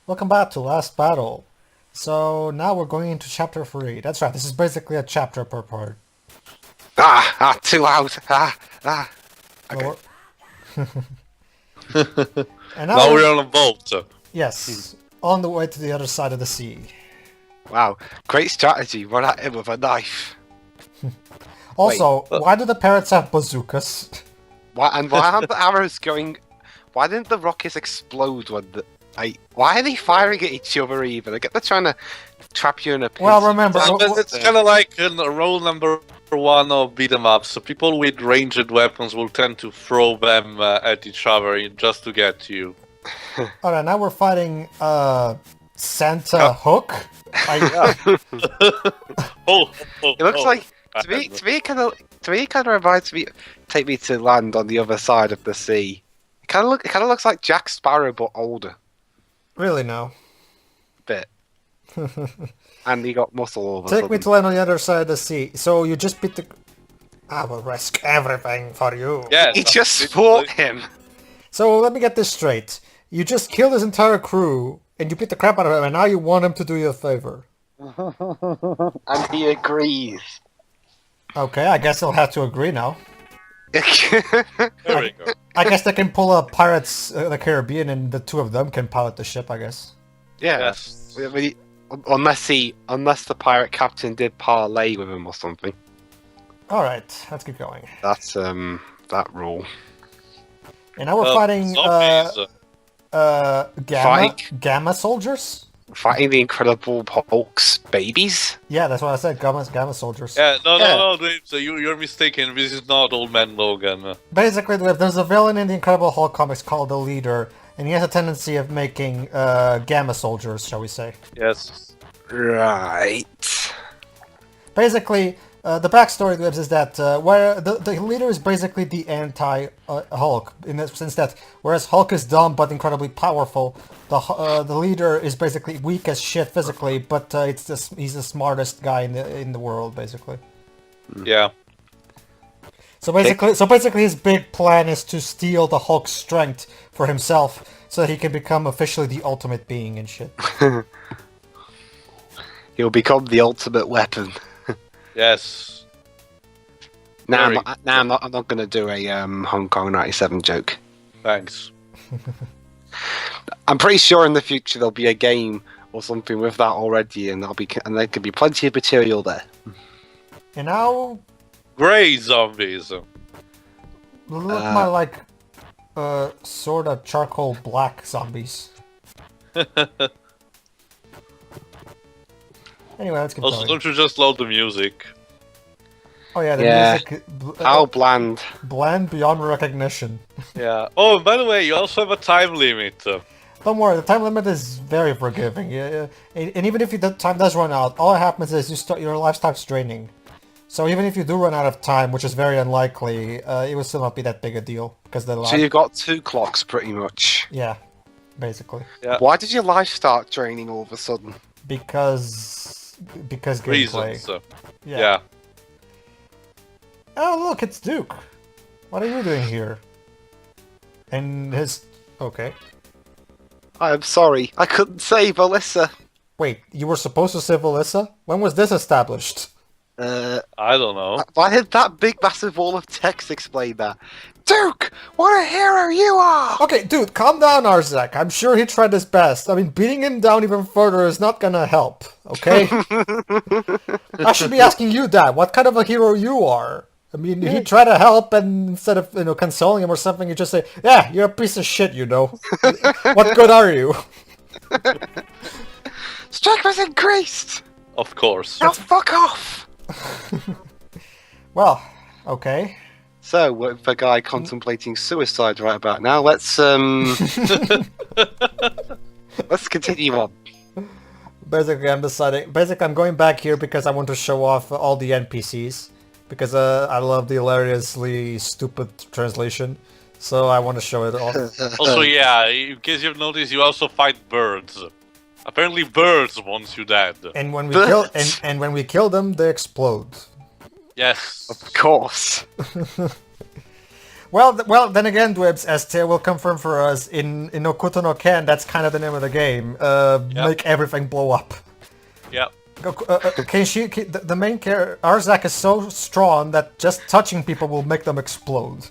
Welcome back to Last Battle. So now we're going into chapter 3. That's right, this is basically a chapter per part. Too loud. Okay. Well, and now Now we're on a boat. yes, on the way to the other side of the sea. Wow. Great strategy. Run at him with a knife. Also, why do the parrots have bazookas? Why aren't the arrows going? Why didn't the rockets explode when the? Why are they firing at each other even? I get they're trying to trap you in a pit. Well, remember, It's kind of like rule number one of beat 'em ups. So people with ranged weapons will tend to throw them at each other just to get you. alright, now we're fighting Santa Hook. It looks like to me it kind of reminds me. Take me to land on the other side of the sea. It kind of looks like Jack Sparrow but older. Really now. Bit. And he got muscle all of a Take sudden. me to land on the other side of the sea. So you just beat the... I will risk everything for you. Yeah, He just fought him. So let me get this straight. You just killed his entire crew, and you beat the crap out of him, and now you want him to do you a favor. And he agrees. Okay, I guess he'll have to agree now. There we go. I guess they can pull up Pirates of the Caribbean, and the two of them can pilot the ship, I guess. Yeah. Yes. I mean, unless the pirate captain did parlay with him or something. Alright, let's keep going. That's that rule. And now we're fighting Zombies. Gamma soldiers? Fighting the Incredible Hulk's babies. Yeah, that's what I said, Gamma soldiers. Yeah, Yeah. no, Dave, so you're mistaken. This is not Old Man Logan. Basically, there's a villain in the Incredible Hulk comics called the Leader, and he has a tendency of making Gamma soldiers, shall we say. Yes. Right. Basically, the backstory of this is that where the Leader is basically the anti-Hulk, in the sense that whereas Hulk is dumb but incredibly powerful, the Leader is basically weak as shit physically, but he's the smartest guy in the world, basically. Yeah. So basically, his big plan is to steal the Hulk's strength for himself, so that he can become officially the ultimate being and shit. He'll become the ultimate weapon. Yes. I'm not gonna do a Hong Kong '97 joke. Thanks. I'm pretty sure in the future there'll be a game or something with that already, and there could be plenty of material there. And now, Grey zombies. look my like, sort of charcoal black zombies. Anyway, let's keep Also, going. don't you just load the music? Oh yeah, the Yeah. music How bland. bland beyond recognition. Yeah. Oh, and by the way, you also have a time limit. Don't worry, the time limit is very forgiving. Yeah, and even if the time does run out, all that happens is your life starts draining. So even if you do run out of time, which is very unlikely, it will still not be that big a deal because the So life. you've got two clocks pretty much. Yeah, basically Yeah. Why did your life start draining all of a sudden? because gameplay. Reasons. Yeah. Yeah. Oh look, it's Duke. What are you doing here? And his okay. I'm sorry, I couldn't save Alyssa. Wait, you were supposed to save Alyssa? When was this established? I don't know. Why did that big massive wall of text explain that? Duke, what a hero you are! Okay, dude, calm down, Aarzak. I'm sure he tried his best. I mean, beating him down even further is not gonna help, okay? I should be asking you that. What kind of a hero you are? I mean, he tried to help, and instead of consoling him or something, you just say, "Yeah, you're a piece of shit, you know. What good are you?" Strike was increased! Of course. Now fuck off! Well, okay. So, with a guy contemplating suicide right about now, let's continue on. Basically, I'm going back here because I want to show off all the NPCs. Because I love the hilariously stupid translation. So I want to show it off. Also, yeah, in case you've noticed, you also fight birds. Apparently, birds want you dead. And when we kill and when we kill them, they explode. Yes. Of course. Well, then again, Dwebs, as Teo will confirm for us, in Okuto no Ken, that's kind of the name of the game. Make everything blow up. Yep. The main character, Aarzak, is so strong that just touching people will make them explode.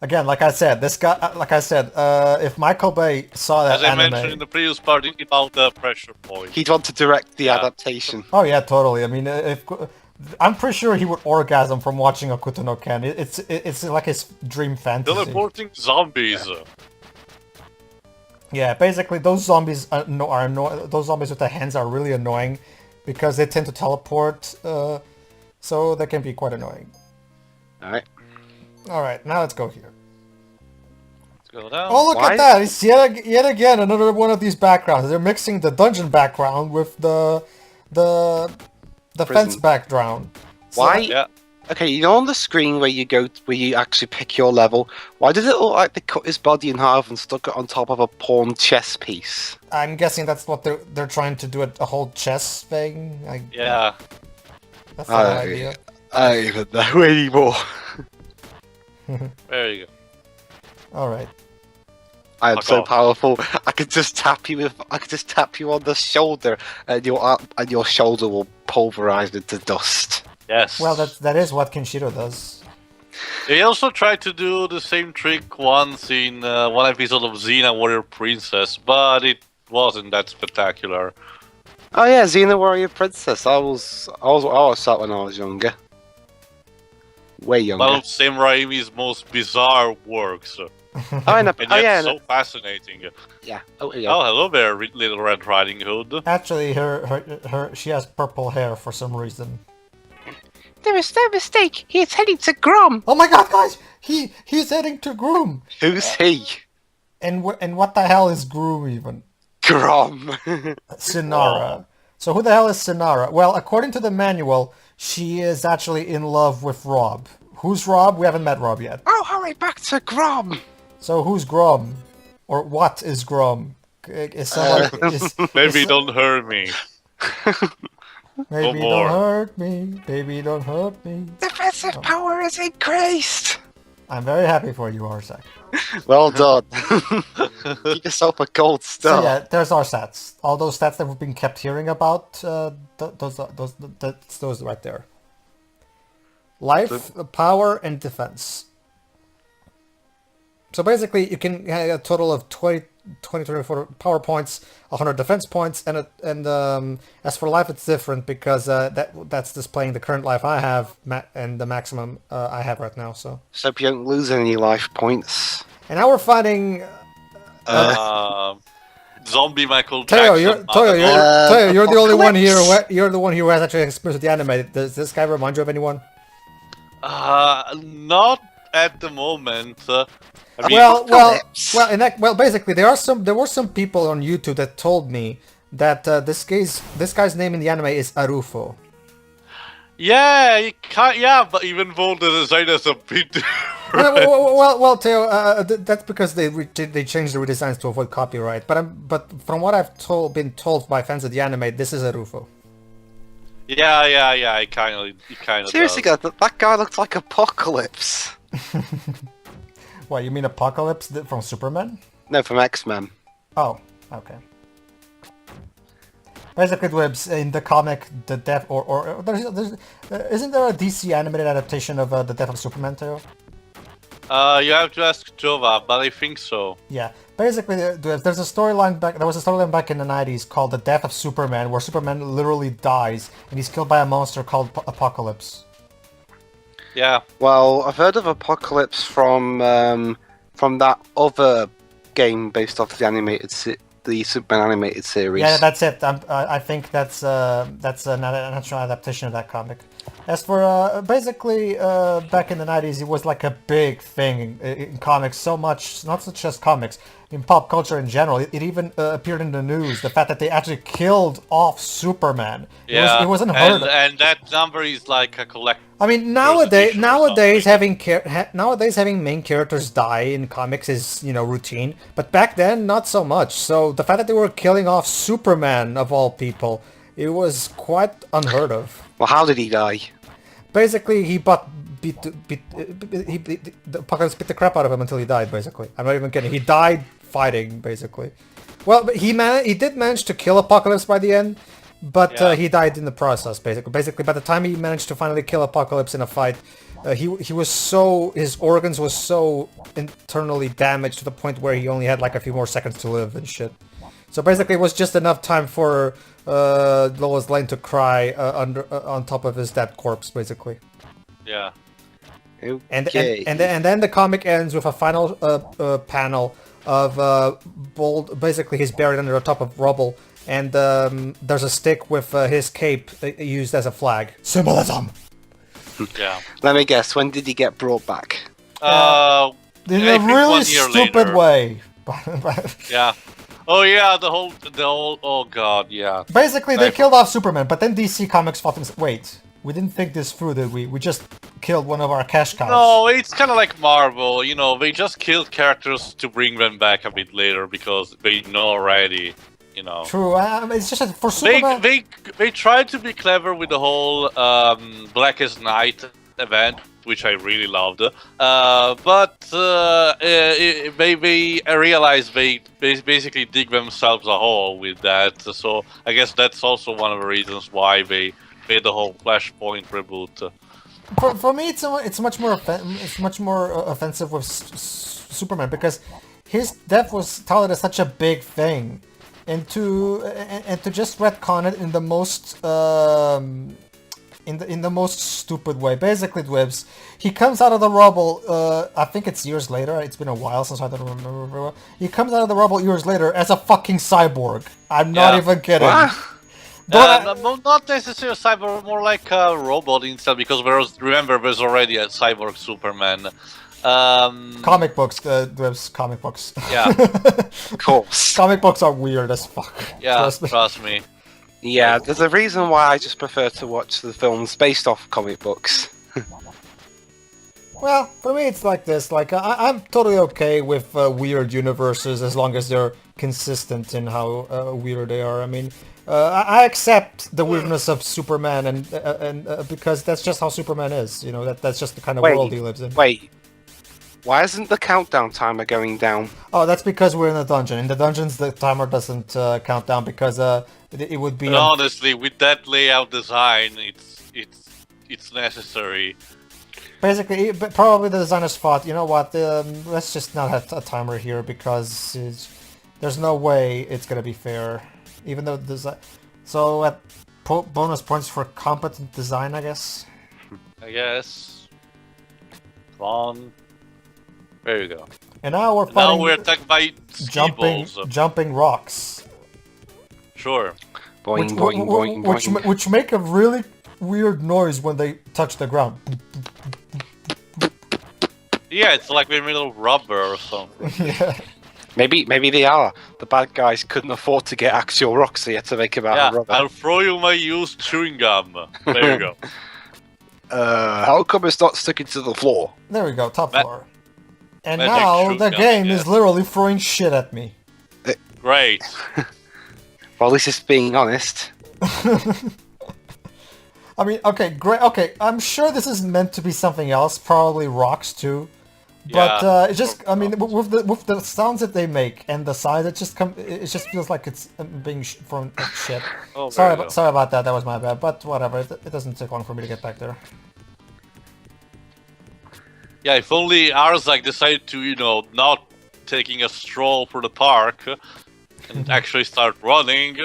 Again, like I said, if Michael Bay saw that As I anime, mentioned in the previous part, it's about the pressure point. He'd want to direct the adaptation. oh yeah, totally. I mean, I'm pretty sure he would orgasm from watching Okuto no Ken. It's like his dream fantasy. Teleporting zombies. Yeah, basically those zombies are annoying. Those zombies with the hands are really annoying because they tend to teleport, so they can be quite annoying. Alright. Alright, now let's go here. Let's go down. Oh, look at that! It's yet again another one of these backgrounds. They're mixing the dungeon background with the fence background. So Why? Yeah. Okay, you know on the screen where you actually pick your level, why does it look like they cut his body in half and stuck it on top of a pawn chess piece? I'm guessing that's what they're trying to do, a whole chess thing. Yeah. That's the idea. I don't even know anymore. There you go. Alright. I am Fuck so off. powerful. I could just tap you on the shoulder, and your shoulder will pulverize into dust. Yes. Well, that is what Kenshiro does. They also tried to do the same trick once in one episode of Xena Warrior Princess, but it wasn't that spectacular. Oh yeah, Xena Warrior Princess. I was that when I was younger. Way younger. One of Sam Raimi's most bizarre works. I know. And Oh yet yeah. so fascinating. Yeah. Oh yeah. Oh, hello there, Little Red Riding Hood. Actually, she has purple hair for some reason. There is no mistake. He is heading to Grom. Oh my god, guys! He's heading to Groom! Who's he? And what the hell is Groom even? Grom. Sinara. So who the hell is Sinara? Well, according to the manual, she is actually in love with Rob. Who's Rob? We haven't met Rob yet. Oh, hurry back to Grom. So who's Grom? Or what is Grom? Is someone... Baby, don't hurt me. Baby, don't hurt me. Baby, don't hurt me. Defensive power is increased. I'm very happy for you, Aarzak. Well done. Get yourself a gold star. So yeah, there's our stats. All those stats that we've been kept hearing about, those right there. Life, power, and defense. So basically, you can have a total of 24 power points, 100 defense points, and as for life, it's different because that's displaying the current life I have and the maximum I have right now. So hope you don't lose any life points. and now we're fighting. Zombie Michael Teo, Jackson. Teo, you're the only one here. You're the one here who has actually experience with the anime. Does this guy remind you of anyone? Not at the moment. I mean, well, basically, there were some people on YouTube that told me that this guy's name in the anime is Arufo. yeah, you can't. Yeah, but even though the design is a bit different. Well, Teo, that's because they changed the redesigns to avoid copyright. But from what I've been told by fans of the anime, this is Arufo. Yeah. It kind of. Seriously, does. guys, that guy looks like Apocalypse. What, you mean Apocalypse from Superman? No, from X-Men. Oh, okay. Basically, Dwebs, in the comic, the death, or isn't there a DC animated adaptation of the death of Superman, Teo? You have to ask Jova, but I think so. Yeah. Basically, there's a storyline back. There was a storyline back in the 90s called "The Death of Superman," where Superman literally dies and he's killed by a monster called Apocalypse. Yeah. Well, I've heard of Apocalypse from that other game based off the Superman animated series. Yeah, that's it. I think that's an actual adaptation of that comic. As for basically back in the 90s, it was like a big thing in comics. So much, not just comics, in pop culture in general. It even appeared in the news. The fact that they actually killed off Superman. Yeah. It wasn't heard of. And that number is like a collect. I mean, nowadays having main characters die in comics is, routine. But back then, not so much. So the fact that they were killing off Superman of all people, it was quite unheard of. Well, how did he die? Basically, he the Apocalypse beat the crap out of him until he died. Basically, I'm not even kidding. He died fighting, basically. Well, but he did manage to kill Apocalypse by the end, but he died in the process. Basically, by the time he managed to finally kill Apocalypse in a fight, his organs was so internally damaged to the point where he only had like a few more seconds to live and shit. So basically, it was just enough time for Lois Lane to cry on top of his dead corpse, basically. Yeah. Okay. And then the comic ends with a final panel of Bold. Basically, he's buried under the top of rubble, and there's a stick with his cape used as a flag. Symbolism. Yeah. Let me guess. When did he get brought back? In I a think really 1 year stupid later. way. Yeah. Oh yeah, the whole. Oh god, yeah. Basically, they killed off Superman, but then DC Comics thought themselves, wait, we didn't think this through, did we? We just killed one of our cash cows. No, it's kind of like Marvel. You know, they just killed characters to bring them back a bit later because they know already. You know. True. It's just that for Superman. They tried to be clever with the whole Blackest Night event, which I really loved. But they realized they basically dig themselves a hole with that. So I guess that's also one of the reasons why they made the whole Flashpoint reboot. For me, it's much more offensive with Superman because his death was touted as such a big thing, and to just retcon it in the most in the most stupid way. Basically, Dwibs, he comes out of the rubble. I think it's years later. It's been a while since I don't remember very well. He comes out of the rubble years later as a fucking cyborg. I'm not even kidding. Not necessarily a cyborg, more like a robot instead, because there's already a cyborg Superman. Comic books, Dwibs, comic books. Yeah. Of course. Comic books are weird as fuck. Yeah, trust me. Yeah, there's a reason why I just prefer to watch the films based off comic books. Well, for me it's like this. Like I'm totally okay with weird universes as long as they're consistent in how weird they are. I mean, I accept the weirdness of Superman, and because that's just how Superman is. You know, that's just the kind of world he lives in. Wait, why isn't the countdown timer going down? Oh, that's because we're in a dungeon. In the dungeons, the timer doesn't count down because it would be. But honestly, with that layout design, it's necessary. Basically, probably the designers thought, you know what, let's just not have a timer here because there's no way it's gonna be fair. Even though so at bonus points for competent design, I guess. I guess. Come on. There you go. And now we're Now we're attacked by ski balls. jumping rocks. Sure. Boing, boing, boing, boing. Which make a really weird noise when they touch the ground. Yeah, it's like we're made of rubber or something. Yeah. Maybe they are. The bad guys couldn't afford to get actual rocks, so you had to make them out of rubber. I'll throw you my used chewing gum. There you go. How come it's not sticking to the floor? There we go, top floor. And Magic now chewing the gum, game yes. is literally throwing shit at me. Great. Well, at least it's being honest. I mean, okay, great. Okay, I'm sure this is meant to be something else, probably rocks too. But Yeah. it just, I mean, with the sounds that they make and the size, it just feels like it's being thrown at shit. Oh, sorry very about that. That was my bad. But whatever. It doesn't take long for me to get back there. Yeah, if only Aarzak decided to, not taking a stroll through the park and actually start running.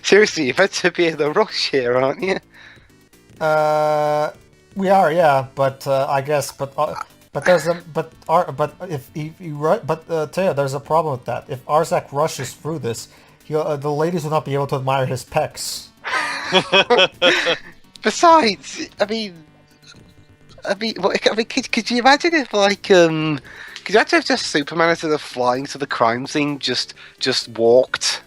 Seriously, you're meant to be in the rush here, aren't you? We are, yeah. But I guess, but there's a Teo, there's a problem with that. If Aarzak rushes through this, the ladies will not be able to admire his pecs. Besides, could you imagine if could you imagine if just Superman instead of flying to the crime scene just walked?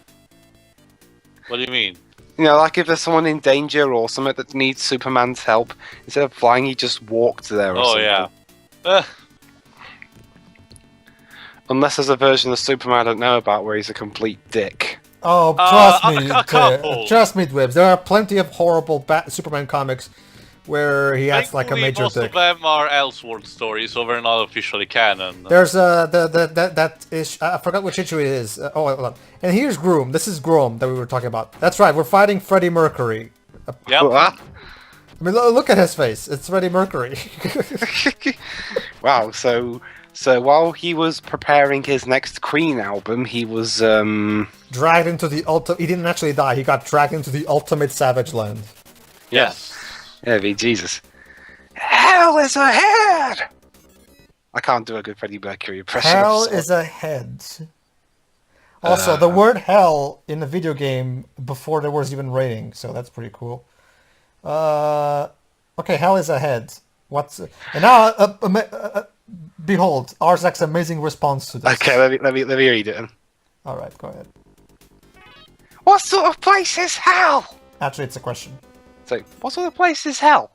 What do you mean? You know, like if there's someone in danger or something that needs Superman's help, instead of flying, he just walked there or something. Yeah. Unless there's a version of Superman I don't know about where he's a complete dick. Oh, trust me, a couple. trust me, Dwibs. There are plenty of horrible Superman comics where he acts like a Thankfully, major most dick. of them are Elseworld stories, so they're not officially canon. There's that ish. I forgot which issue it is. Oh, hold on. And here's Groom. This is Grom that we were talking about. That's right. We're fighting Freddy Mercury. Yep. What? I mean, look at his face. It's Freddy Mercury. Wow. So while he was preparing his next Queen album, he was Dragged into the ultimate. He didn't actually die. He got dragged into the ultimate savage land. Yes. Yeah, Jesus. Hell is ahead! I can't do a good Freddie Mercury impression. Hell is ahead. Also, the word hell in the video game before there was even rating, so that's pretty cool. Okay, hell is ahead. And now, behold, Aarzak's amazing response to this. Okay, let me read it. All right, go ahead. What sort of place is hell? Actually, it's a question. So, what sort of place is hell?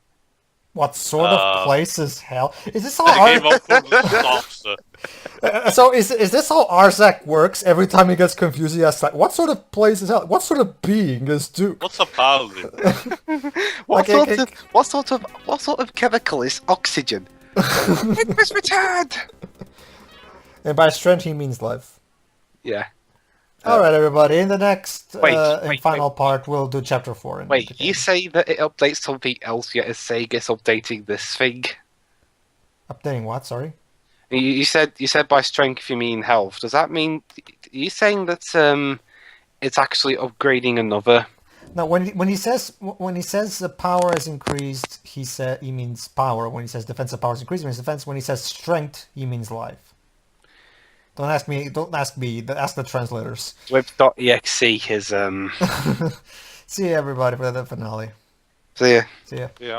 What sort of place is hell? Is this how The Game of Thrones stops. So is this how Aarzak works? Every time he gets confused, he asks like, "What sort of place is hell? What sort of being is Duke?" What's about it? What Okay. sort of chemical is oxygen? It was returned. And by strength, he means life. Yeah. All right, everybody. In the next Wait, and final part, we'll do chapter 4. Wait, you say that it updates something else, yet it's saying it's updating this thing. Updating what? Sorry. You said by strength you mean health. Does that mean? Are you saying that it's actually upgrading another? No, when he says the power has increased, he means power. When he says defensive power has increased, he means defense. When he says strength, he means life. Don't ask me. Ask the translators. With.exe is See you, everybody, for the finale. See ya. See ya. Yeah.